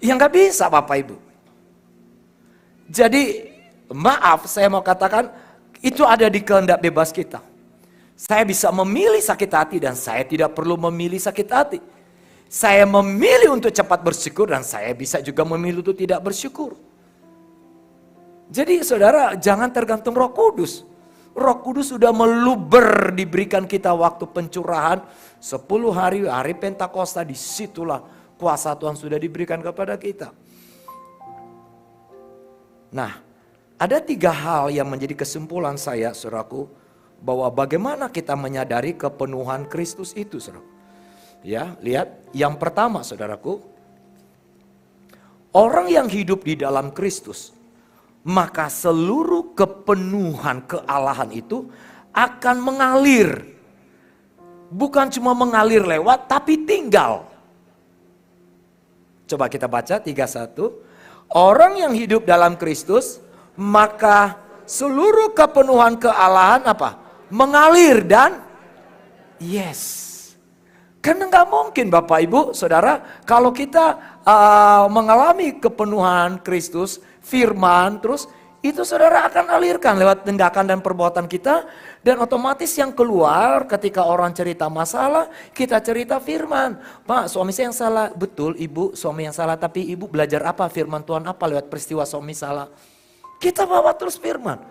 ya nggak bisa Bapak Ibu. Jadi maaf saya mau katakan itu ada di kehendak bebas kita. Saya bisa memilih sakit hati dan saya tidak perlu memilih sakit hati. Saya memilih untuk cepat bersyukur dan saya bisa juga memilih untuk tidak bersyukur. Jadi saudara jangan tergantung Roh Kudus. Roh Kudus sudah meluber diberikan kita waktu pencurahan 10 hari Pentakosta, disitulah kuasa Tuhan sudah diberikan kepada kita. Nah, ada 3 hal yang menjadi kesimpulan saya saudaraku, bahwa bagaimana kita menyadari kepenuhan Kristus itu saudara. Ya, lihat yang pertama saudaraku, orang yang hidup di dalam Kristus, maka seluruh kepenuhan kealahan itu akan mengalir. Bukan cuma mengalir lewat, tapi tinggal. Coba kita baca 3:1. Orang yang hidup dalam Kristus, maka seluruh kepenuhan kealahan apa? Mengalir dan yes. Karena nggak mungkin Bapak Ibu Saudara, kalau kita mengalami kepenuhan Kristus, firman, terus itu saudara akan alirkan lewat tindakan dan perbuatan kita. Dan otomatis yang keluar ketika orang cerita masalah, kita cerita firman. Pak, suami saya yang salah. Betul, ibu suami yang salah. Tapi ibu belajar apa? Firman Tuhan apa lewat peristiwa suami salah? Kita bawa terus firman.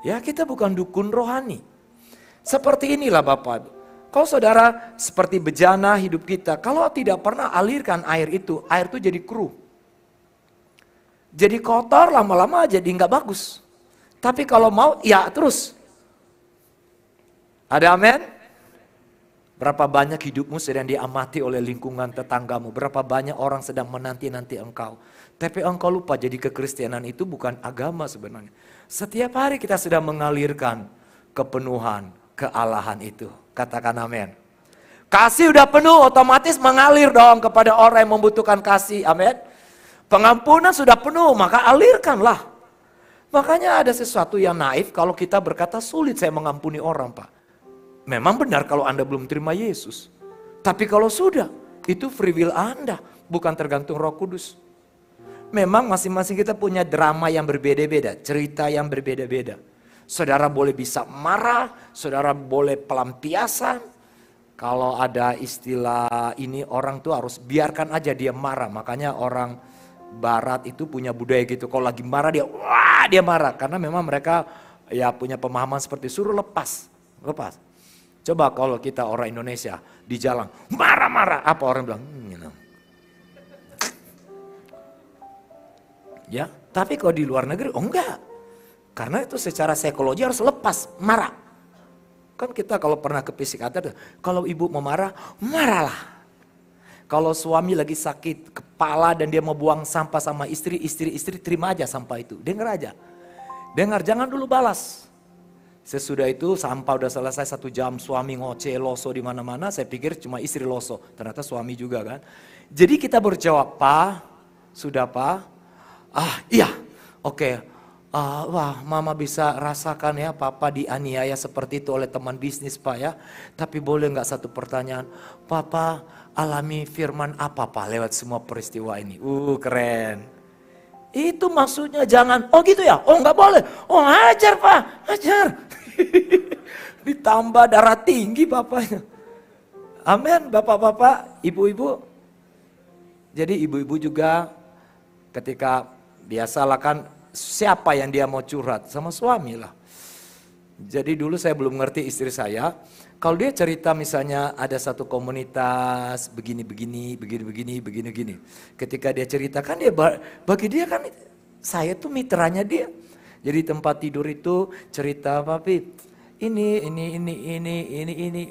Ya, kita bukan dukun rohani. Seperti inilah Bapak. Kalau saudara seperti bejana hidup kita, kalau tidak pernah alirkan air itu jadi keruh. Jadi kotor, lama-lama jadi nggak bagus. Tapi kalau mau, ya terus. Ada amin? Berapa banyak hidupmu sedang diamati oleh lingkungan tetanggamu. Berapa banyak orang sedang menanti-nanti engkau. Tapi engkau lupa jadi kekristenan itu bukan agama sebenarnya. Setiap hari kita sedang mengalirkan kepenuhan, kealahan itu. Katakan amin. Kasih udah penuh, otomatis mengalir dong kepada orang yang membutuhkan kasih. Amin. Pengampunan sudah penuh, maka alirkanlah. Makanya ada sesuatu yang naif kalau kita berkata sulit saya mengampuni orang, Pak. Memang benar kalau Anda belum terima Yesus. Tapi kalau sudah, itu free will Anda, bukan tergantung Roh Kudus. Memang masing-masing kita punya drama yang berbeda-beda, cerita yang berbeda-beda. Saudara boleh bisa marah, saudara boleh pelampiasan. Kalau ada istilah ini, orang tuh harus biarkan aja dia marah. Makanya orang Barat itu punya budaya gitu, kalau lagi marah dia, wah dia marah. Karena memang mereka ya punya pemahaman seperti suruh lepas. Coba kalau kita orang Indonesia di jalan, marah-marah, apa orang bilang? Ya, tapi kalau di luar negeri, oh enggak. Karena itu secara psikologi harus lepas, marah. Kan kita kalau pernah ke psikiater, kalau ibu mau marah, marahlah. Kalau suami lagi sakit kepala dan dia mau buang sampah sama istri terima aja sampah itu. Dengar aja. Dengar, jangan dulu balas. Sesudah itu sampah udah selesai 1 jam, suami ngoceh, loso di mana-mana, saya pikir cuma istri loso. Ternyata suami juga kan. Jadi kita berjawab, Pak, sudah Pak? Iya, oke. Wah, mama bisa rasakan ya papa dianiaya seperti itu oleh teman bisnis Pak ya. Tapi boleh nggak satu pertanyaan, Papa alami firman apa Pak lewat semua peristiwa ini? Keren. Itu maksudnya jangan, oh gitu ya, oh nggak boleh. Oh ajar Pak, ajar. Ditambah darah tinggi bapaknya. Amin, bapak-bapak, ibu-ibu. Jadi ibu-ibu juga ketika biasalah kan, siapa yang dia mau curhat? Sama suami lah. Jadi dulu saya belum ngerti istri saya. Kalau dia cerita misalnya ada satu komunitas begini. Ketika dia ceritakan dia bagi dia kan saya tuh mitranya dia. Jadi tempat tidur itu cerita papi. Ini.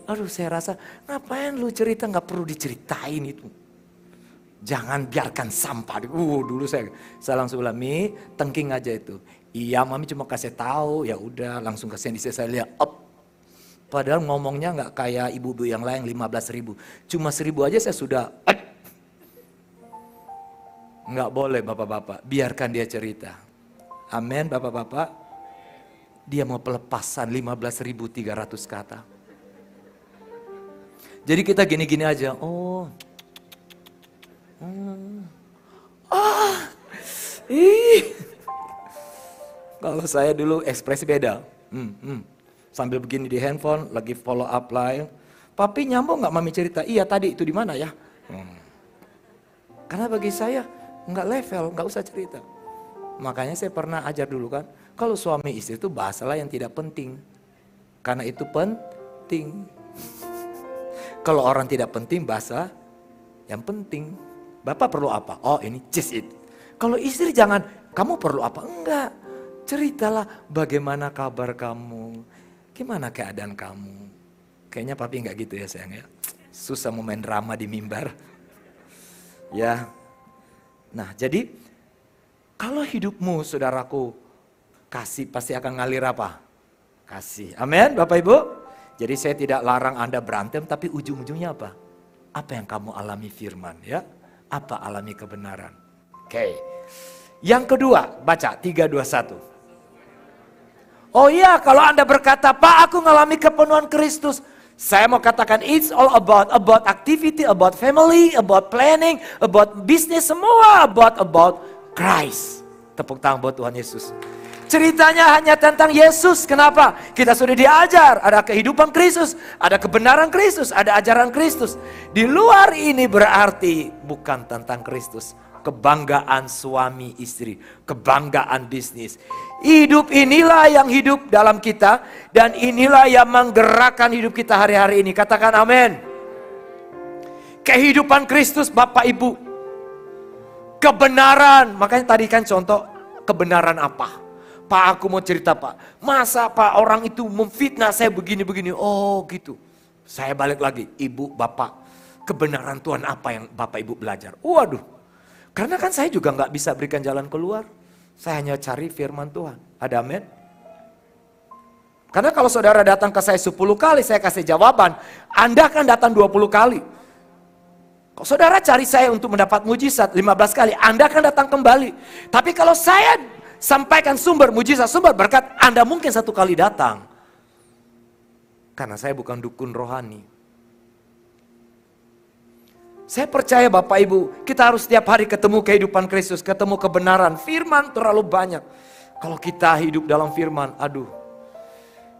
Aduh saya rasa ngapain lu cerita, nggak perlu diceritain itu. Jangan biarkan sampah. Dulu saya langsung bilang, Mi, tengking aja itu. Iya, Mami cuma kasih tahu, ya udah langsung kasih di saya lihat. Padahal ngomongnya nggak kayak ibu-ibu yang lain 15.000. Cuma 1.000 aja saya sudah. Nggak boleh bapak-bapak, biarkan dia cerita. Amin bapak-bapak. Dia mau pelepasan 15.300 kata. Jadi kita gini-gini aja. Kalau saya dulu ekspresi beda. Sambil begini di handphone, lagi follow up line. Papi nyambung nggak mami cerita? Iya tadi itu di mana ya? Karena bagi saya nggak level, nggak usah cerita. Makanya saya pernah ajar dulu kan, kalau suami istri itu bahasalah yang tidak penting. Karena itu penting. Kalau orang tidak penting bahasa yang penting. Bapak perlu apa? Oh ini just it. Kalau istri jangan, kamu perlu apa? Enggak. Ceritalah bagaimana kabar kamu. Gimana keadaan kamu. Kayaknya papi enggak gitu ya sayang ya. Susah mau main drama di mimbar. Ya. Nah jadi kalau hidupmu saudaraku kasih pasti akan ngalir apa? Kasih. Amin Bapak Ibu. Jadi saya tidak larang Anda berantem tapi ujung-ujungnya apa? Apa yang kamu alami firman ya? Apa alami kebenaran? Oke. Yang kedua, baca 3:21. Oh iya, kalau Anda berkata, Pak aku ngalami kepenuhan Kristus. Saya mau katakan it's all about activity, about family, about planning, about business, semua about Christ. Tepuk tangan buat Tuhan Yesus. Ceritanya hanya tentang Yesus. Kenapa? Kita sudah diajar. Ada kehidupan Kristus. Ada kebenaran Kristus. Ada ajaran Kristus. Di luar ini berarti bukan tentang Kristus. Kebanggaan suami istri. Kebanggaan bisnis. Hidup inilah yang hidup dalam kita. Dan inilah yang menggerakkan hidup kita hari-hari ini. Katakan amin. Kehidupan Kristus Bapak Ibu. Kebenaran. Makanya tadi kan contoh kebenaran apa? Pak aku mau cerita Pak, masa Pak orang itu memfitnah saya begini-begini, oh gitu. Saya balik lagi, Ibu Bapak, kebenaran Tuhan apa yang Bapak Ibu belajar? Waduh, karena kan saya juga gak bisa berikan jalan keluar, saya hanya cari firman Tuhan, ada amin? Karena kalau saudara datang ke saya 10 kali, saya kasih jawaban, Anda akan datang 20 kali. Kalau saudara cari saya untuk mendapat mujizat 15 kali, Anda akan datang kembali. Tapi kalau saya sampaikan sumber mujizat, sumber berkat, Anda mungkin 1 kali datang. Karena saya bukan dukun rohani. Saya percaya Bapak Ibu, kita harus setiap hari ketemu kehidupan Kristus, ketemu kebenaran. Firman terlalu banyak. Kalau kita hidup dalam firman, aduh,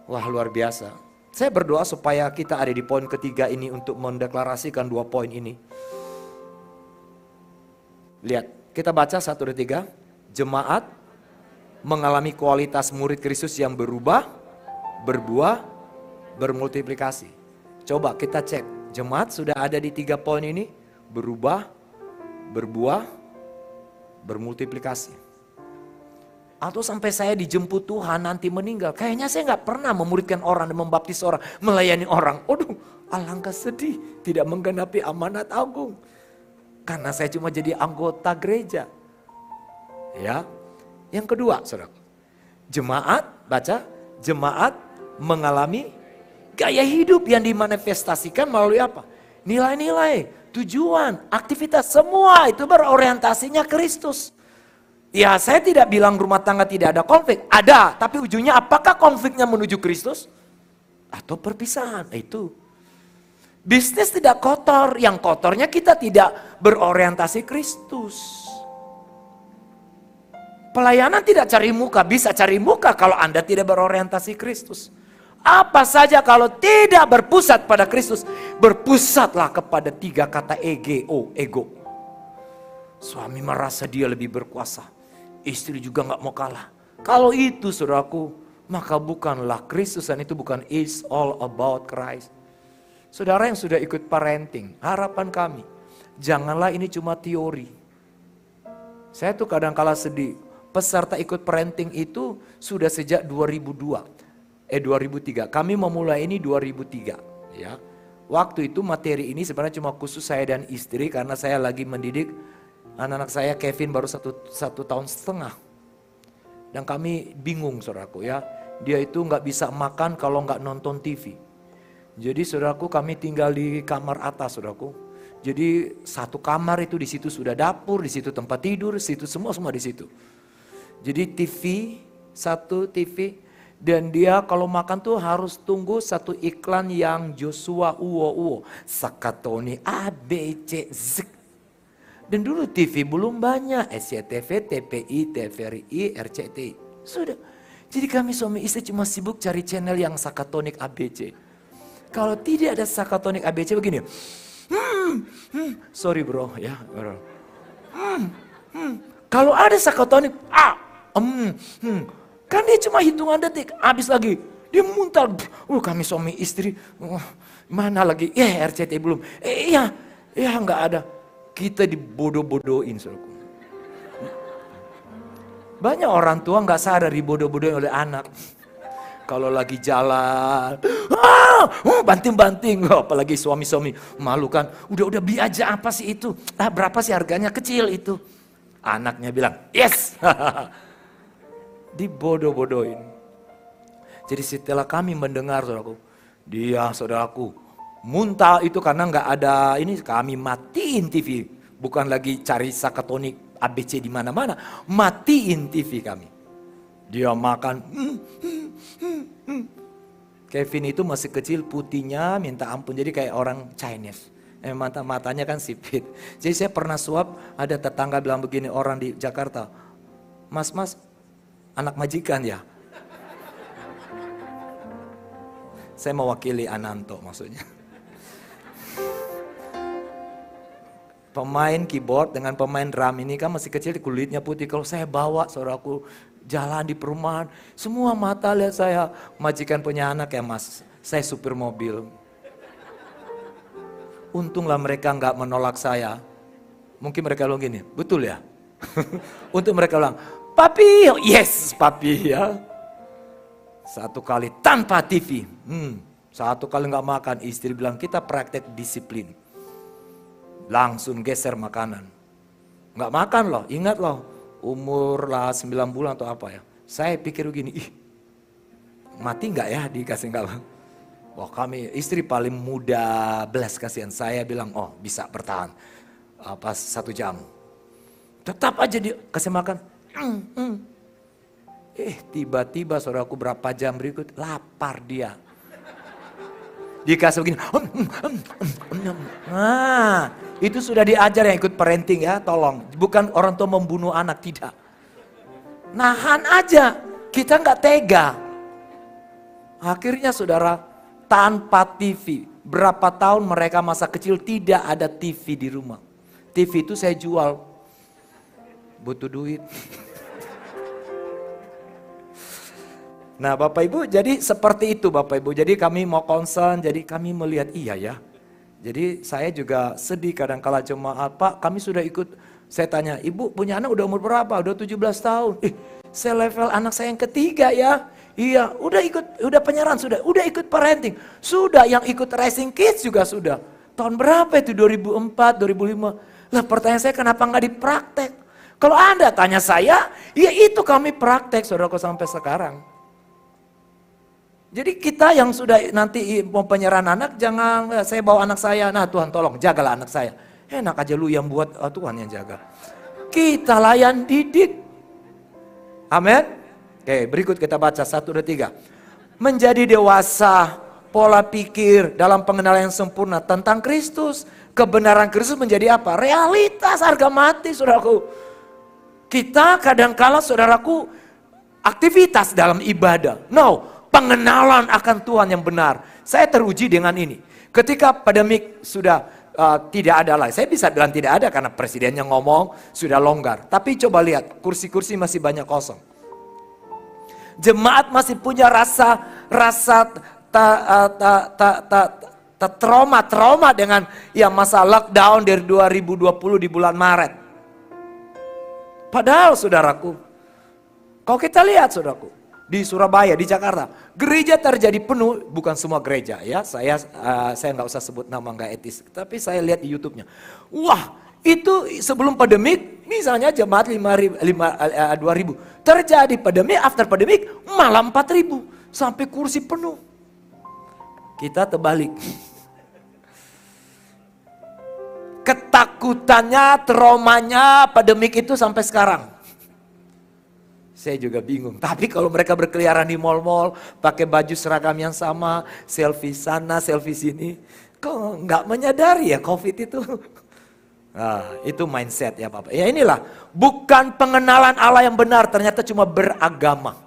wah luar biasa. Saya berdoa supaya kita ada di poin ketiga ini untuk mendeklarasikan 2 poin ini. Lihat, kita baca 1, 2, 3. Jemaat mengalami kualitas murid Kristus yang berubah, berbuah, bermultiplikasi. Coba kita cek, jemaat sudah ada di 3 poin ini. Berubah, berbuah, bermultiplikasi. Atau sampai saya dijemput Tuhan nanti meninggal. Kayaknya saya gak pernah memuridkan orang dan membaptis orang, melayani orang. Aduh, alangkah sedih tidak menggenapi amanat agung. Karena saya cuma jadi anggota gereja. Ya. Yang kedua, saudara. Jemaat, baca. Jemaat mengalami gaya hidup yang dimanifestasikan melalui apa? Nilai-nilai, tujuan, aktivitas, semua itu berorientasinya Kristus. Ya, saya tidak bilang rumah tangga tidak ada konflik. Ada, tapi ujungnya apakah konfliknya menuju Kristus? Atau perpisahan, itu. Bisnis tidak kotor, yang kotornya kita tidak berorientasi Kristus. Pelayanan tidak cari muka, bisa cari muka kalau Anda tidak berorientasi Kristus. Apa saja kalau tidak berpusat pada Kristus, berpusatlah kepada 3 kata ego. Suami merasa dia lebih berkuasa, istri juga gak mau kalah. Kalau itu saudaraku, maka bukanlah Kristus, dan itu bukan is all about Christ. Saudara yang sudah ikut parenting, harapan kami, janganlah ini cuma teori. Saya tuh kadang-kala sedih, peserta ikut parenting itu sudah sejak 2003. Kami memulai ini 2003. Ya. Waktu itu materi ini sebenarnya cuma khusus saya dan istri, karena saya lagi mendidik anak-anak saya. Kevin baru satu tahun setengah. Dan kami bingung saudaraku ya. Dia itu gak bisa makan kalau gak nonton TV. Jadi saudaraku, kami tinggal di kamar atas saudaraku. Jadi satu kamar itu, di situ sudah dapur, di situ tempat tidur, di situ semua di situ. Jadi satu TV, dan dia kalau makan tuh harus tunggu satu iklan yang Joshua Uwo, Sakatoni A B C Z. Dan dulu TV belum banyak, SCTV, TPI, TVRI, RCTI. Sudah. Jadi kami suami istri cuma sibuk cari channel yang Sakatonik ABC. Kalau tidak ada Sakatonik ABC begini. Sorry bro ya. Kalau ada Sakatonik kan dia cuma hitungan detik, habis lagi. Dia muntah. Kami suami istri, mana lagi? RCTI belum. Iya nggak ada. Kita dibodoh-bodohin, saudaraku. Banyak orang tua nggak sadar dibodoh-bodohin oleh anak. Kalau lagi jalan, banting-banting, apalagi suami-suami malu kan. Udah beli aja, apa sih itu? Berapa sih harganya? Kecil itu. Anaknya bilang, yes. Dibodoh-bodohin. Jadi setelah kami mendengar saudaraku, muntah itu karena nggak ada ini, kami matiin TV. Bukan lagi cari Sakatonik ABC di mana-mana, matiin TV kami. Dia makan. Kevin itu masih kecil, putihnya minta ampun, jadi kayak orang Chinese. Matanya kan sipit. Jadi saya pernah suap, ada tetangga bilang begini, orang di Jakarta, Mas, anak majikan ya? Saya mewakili Ananto maksudnya. Pemain keyboard dengan pemain drum ini kan masih kecil, kulitnya putih. Kalau saya bawa saudaraku jalan di perumahan, semua mata lihat saya. Majikan punya anak ya mas, saya supir mobil. Untunglah mereka nggak menolak saya. Mungkin mereka bilang gini, betul ya? Untuk mereka bilang, papi, yes papi ya. Satu kali tanpa TV, satu kali nggak makan, istri bilang kita praktek disiplin. Langsung geser makanan. Nggak makan loh, ingat loh, umur lah 9 bulan atau apa ya. Saya pikir begini, mati nggak ya dikasih nggak? Wah kami istri paling muda, belas kasihan. Saya bilang, oh bisa bertahan pas 1 jam. Tetap aja dia kasih makan. Tiba-tiba saudaraku berapa jam berikut lapar dia. Dikasih begini. Nah, itu sudah diajar yang ikut parenting ya, tolong. Bukan orang tua membunuh anak, tidak. Nahan aja, kita nggak tega. Akhirnya saudara, tanpa TV. Berapa tahun mereka masa kecil tidak ada TV di rumah. TV itu saya jual. Butuh duit. Nah Bapak Ibu, jadi seperti itu Bapak Ibu. Jadi kami mau concern, jadi kami melihat iya ya. Jadi saya juga sedih kadang-kala jemaat, Pak kami sudah ikut. Saya tanya, Ibu punya anak udah umur berapa? Udah 17 tahun. Saya level anak saya yang ketiga ya. Iya, udah penyerahan sudah, udah ikut parenting. Sudah, yang ikut Rising Kids juga sudah. Tahun berapa itu? 2004, 2005. Lah pertanyaan saya kenapa nggak dipraktek? Kalau Anda tanya saya, ya itu kami praktek saudaraku sampai sekarang. Jadi kita yang sudah nanti mau penyerahan anak, jangan saya bawa anak saya, nah Tuhan tolong jagalah anak saya. Enak aja lu yang buat, Tuhan yang jaga. Kita layan didik. Amin. Oke, berikut kita baca 1, 2, 3. Menjadi dewasa, pola pikir dalam pengenalan yang sempurna tentang Kristus. Kebenaran Kristus menjadi apa? Realitas harga mati saudaraku. Kita kadang-kala saudaraku aktivitas dalam ibadah. No. Pengenalan akan Tuhan yang benar. Saya teruji dengan ini. Ketika pandemik sudah tidak ada lagi. Saya bisa bilang tidak ada karena presidennya ngomong sudah longgar. Tapi coba lihat, kursi-kursi masih banyak kosong. Jemaat masih punya rasa trauma dengan yang masa lockdown dari 2020 di bulan Maret. Padahal saudaraku, kalau kita lihat saudaraku, di Surabaya, di Jakarta, gereja terjadi penuh, bukan semua gereja ya, saya nggak usah sebut nama nggak etis, tapi saya lihat di YouTube-nya. Wah, itu sebelum pandemik, misalnya jemaat 2.000, terjadi pandemik, after pandemik malah 4.000, sampai kursi penuh. Kita terbalik. Ketakutannya, traumanya pandemik itu sampai sekarang. Saya juga bingung. Tapi kalau mereka berkeliaran di mal-mal, pakai baju seragam yang sama, selfie sana, selfie sini, kok nggak menyadari ya COVID itu? Nah, itu mindset ya Bapak. Ya inilah, bukan pengenalan Allah yang benar, ternyata cuma beragama.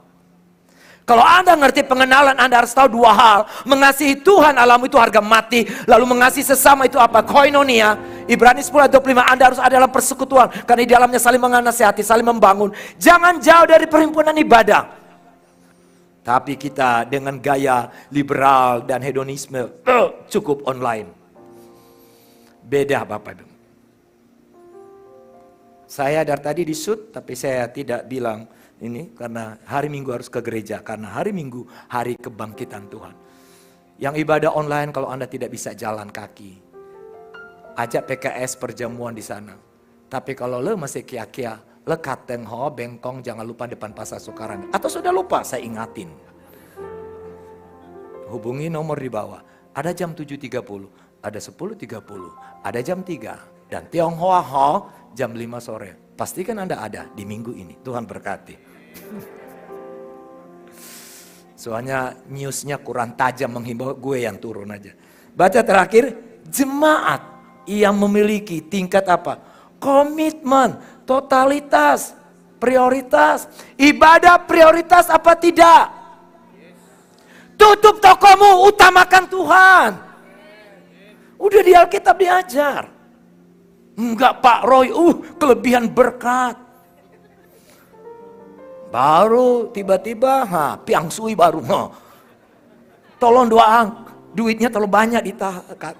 Kalau Anda ngerti pengenalan, Anda harus tahu 2 hal. Mengasihi Tuhan Allahmu itu harga mati. Lalu mengasihi sesama itu apa? Koinonia. Ibrani 10:25, Anda harus ada dalam persekutuan. Karena di dalamnya saling menasihati, saling membangun. Jangan jauh dari perhimpunan ibadah. Tapi kita dengan gaya liberal dan hedonisme, cukup online. Beda Bapak Ibu. Saya dari tadi di shoot, tapi saya tidak bilang ini karena hari Minggu harus ke gereja. Karena hari Minggu hari kebangkitan Tuhan. Yang ibadah online kalau Anda tidak bisa jalan kaki, ajak PKS perjamuan di sana. Tapi kalau lo masih kia-kia, lo Kateng Ho, Bengkong, jangan lupa depan Pasar Sukaran. Atau sudah lupa, saya ingatin. Hubungi nomor di bawah. Ada jam 7.30, ada 10.30, ada jam 3. Dan Tionghoa Ho, jam 5 sore. Pastikan Anda ada di minggu ini. Tuhan berkati. Soalnya newsnya kurang tajam menghimbau, gue yang turun aja. Baca terakhir, jemaat yang memiliki tingkat apa? Komitmen, totalitas, prioritas. Ibadah prioritas apa tidak? Tutup tokomu, utamakan Tuhan. Udah di Alkitab diajar. Enggak Pak Roy, kelebihan berkat. Baru tiba-tiba, piang sui baru. Tolong doang, duitnya terlalu banyak ditahan.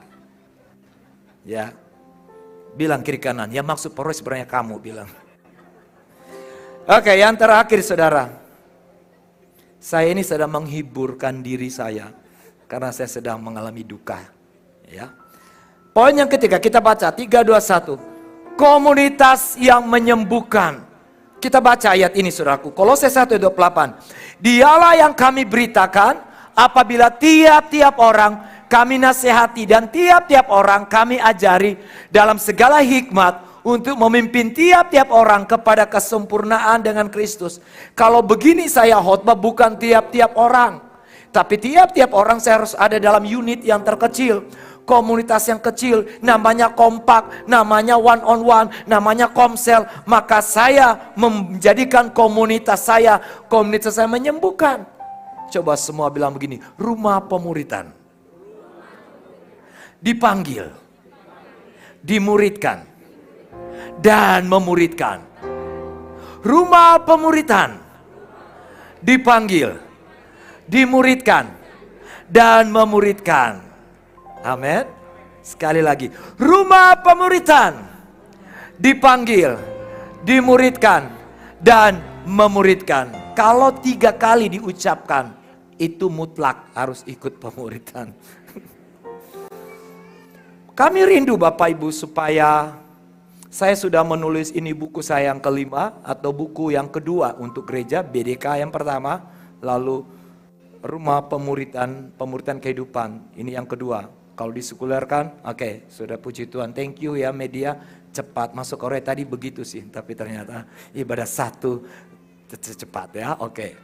Ya, bilang kiri kanan, ya maksud Pak Roy sebenarnya kamu bilang. Oke, yang terakhir saudara. Saya ini sedang menghiburkan diri saya. Karena saya sedang mengalami duka. Ya. Poin yang ketiga, kita baca 3, 2, 1. Komunitas yang menyembuhkan. Kita baca ayat ini saudaraku. Kolose 1:28. Dialah yang kami beritakan apabila tiap-tiap orang kami nasihati dan tiap-tiap orang kami ajari dalam segala hikmat untuk memimpin tiap-tiap orang kepada kesempurnaan dengan Kristus. Kalau begini saya khotbah bukan tiap-tiap orang, tapi tiap-tiap orang saya harus ada dalam unit yang terkecil. Komunitas yang kecil, namanya kompak, namanya one on one, namanya komsel. Maka saya menjadikan komunitas saya menyembuhkan. Coba semua bilang begini, rumah pemuritan. Dipanggil, dimuridkan, dan memuridkan. Rumah pemuritan, dipanggil, dimuridkan, dan memuridkan. Amin. Sekali lagi, rumah pemuritan, dipanggil, dimuridkan, dan memuridkan. Kalau 3 kali diucapkan, itu mutlak harus ikut pemuritan. Kami rindu Bapak Ibu supaya saya sudah menulis ini buku saya yang kelima atau buku yang kedua untuk gereja, BDK yang pertama, lalu rumah pemuritan kehidupan, ini yang kedua. Kalau disekulerkan, oke, sudah puji Tuhan, thank you ya media, cepat masuk Korea tadi begitu sih, tapi ternyata ibadah 1 cepat ya, oke.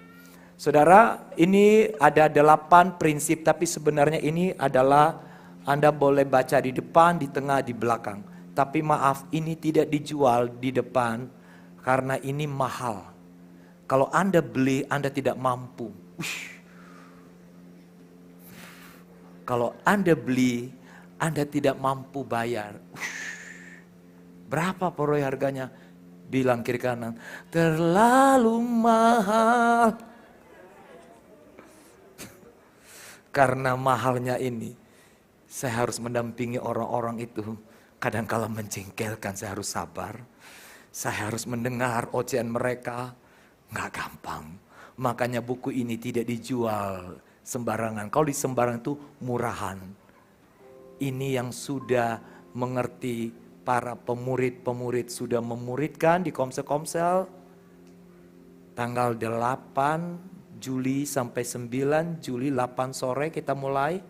Saudara, ini ada 8 prinsip, tapi sebenarnya ini adalah Anda boleh baca di depan, di tengah, di belakang. Tapi maaf, ini tidak dijual di depan karena ini mahal. Kalau Anda beli, Anda tidak mampu. Kalau Anda beli, Anda tidak mampu bayar. Berapa poroy harganya? Bilang kiri kanan, terlalu mahal. Karena mahalnya ini, saya harus mendampingi orang-orang itu. Kadang-kala menjengkelkan, saya harus sabar. Saya harus mendengar ocehan mereka. Nggak gampang. Makanya buku ini tidak dijual sembarangan. Kalau di sembarangan itu murahan. Ini yang sudah mengerti, para pemurid-pemurid sudah memuridkan di komsel-komsel. Tanggal 8 Juli sampai 9 Juli 8 sore kita mulai.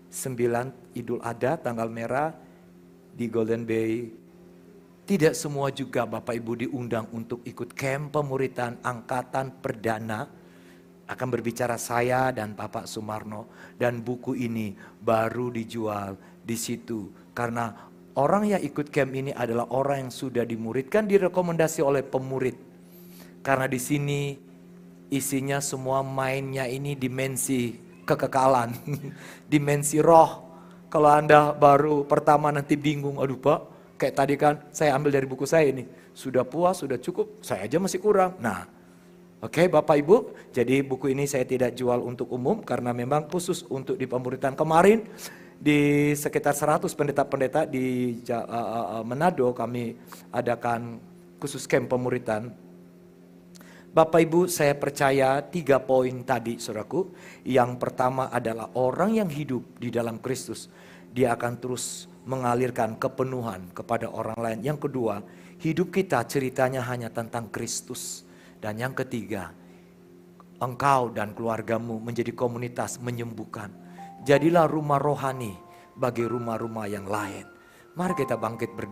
9 Idul Adha tanggal merah di Golden Bay. Tidak semua juga Bapak Ibu diundang untuk ikut camp pemuritan angkatan perdana. Akan berbicara saya dan Bapak Sumarno, dan buku ini baru dijual di situ. Karena orang yang ikut camp ini adalah orang yang sudah dimuridkan, direkomendasi oleh pemurid. Karena di sini isinya semua mainnya ini dimensi kekekalan, dimensi roh. Kalau Anda baru pertama nanti bingung, aduh Pak, kayak tadi kan saya ambil dari buku saya ini, sudah puas, sudah cukup, saya aja masih kurang. Nah, oke Bapak Ibu, jadi buku ini saya tidak jual untuk umum karena memang khusus untuk di pemuritan. Kemarin di sekitar 100 pendeta-pendeta di Manado kami adakan khusus camp pemuritan. Bapak Ibu, saya percaya 3 poin tadi saudaraku. Yang pertama adalah orang yang hidup di dalam Kristus, dia akan terus mengalirkan kepenuhan kepada orang lain. Yang kedua, hidup kita ceritanya hanya tentang Kristus. Dan yang ketiga, engkau dan keluargamu menjadi komunitas menyembuhkan. Jadilah rumah rohani bagi rumah-rumah yang lain. Mari kita bangkit berdiri.